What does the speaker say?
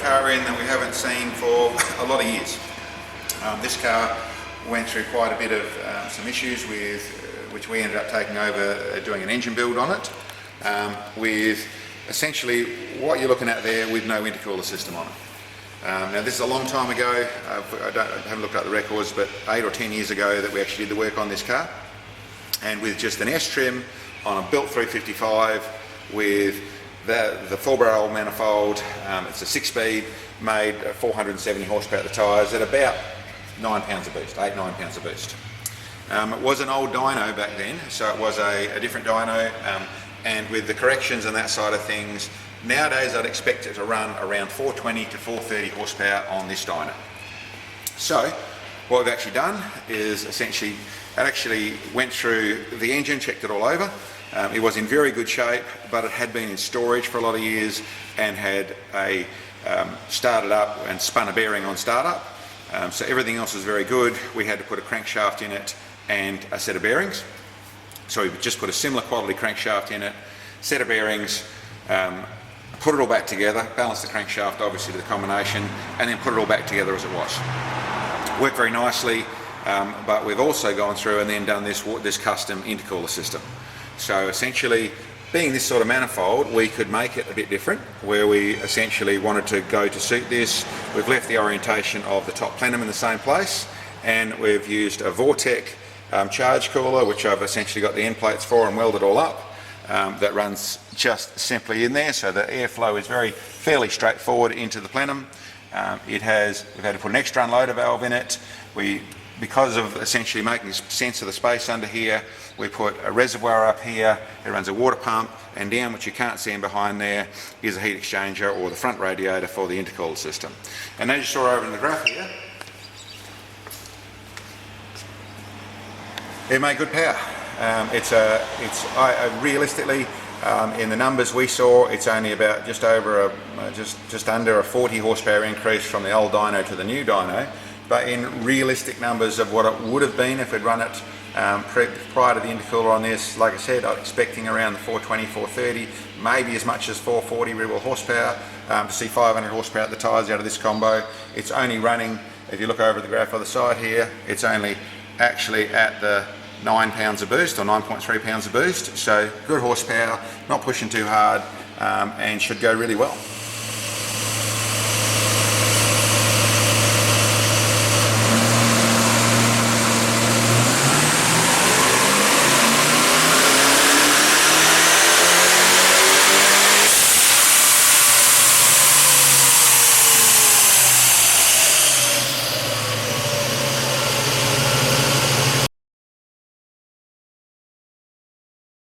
car in that we haven't seen for a lot of years. This car went through quite a bit of some issues with which we ended up taking over doing an engine build on it, with essentially what you're looking at there with no intercooler system on it. Now this is a long time ago, I haven't looked at the records, but 8 or 10 years ago that we actually did the work on this car, and with just an S trim on a built 355 with the 4-barrel manifold. It's a 6-speed, made 470 horsepower at the tyres at about 9 pounds a boost, 8-9 pounds a boost. It was an old dyno back then, so it was a different dyno, and with the corrections and that side of things, nowadays I'd expect it to run around 420 to 430 horsepower on this dyno. So what we've actually done is essentially, it actually went through the engine, checked it all over. It was in very good shape, but it had been in storage for a lot of years and had started up and spun a bearing on startup. So everything else was very good. We had to put a crankshaft in it and a set of bearings. So we just put a similar quality crankshaft in it, set of bearings, put it all back together, balance the crankshaft obviously to the combination, and then put it all back together as it was. Worked very nicely, but we've also gone through and then done this custom intercooler system. So essentially, being this sort of manifold, we could make it a bit different, where we essentially wanted to go to suit this. We've left the orientation of the top plenum in the same place, and we've used a Vortech charge cooler, which I've essentially got the end plates for and welded all up. That runs just simply in there, so the airflow is fairly straightforward into the plenum. We've had to put an extra unloader valve in it. Because of essentially making sense of the space under here, we put a reservoir up here. It runs a water pump, and down, which you can't see in behind there, is a heat exchanger or the front radiator for the intercooled system. And as you saw over in the graph here, it made good power. Realistically, in the numbers we saw, it's only about just under a 40 horsepower increase from the old dyno to the new dyno. But in realistic numbers of what it would have been if we'd run it prior to the intercooler on this, like I said, I'm expecting around the 420, 430, maybe as much as 440 real horsepower, to see 500 horsepower at the tyres out of this combo. It's only running, if you look over the graph on the side here, it's only actually at the 9 pounds a boost, or 9.3 pounds a boost, so good horsepower, not pushing too hard, and should go really well.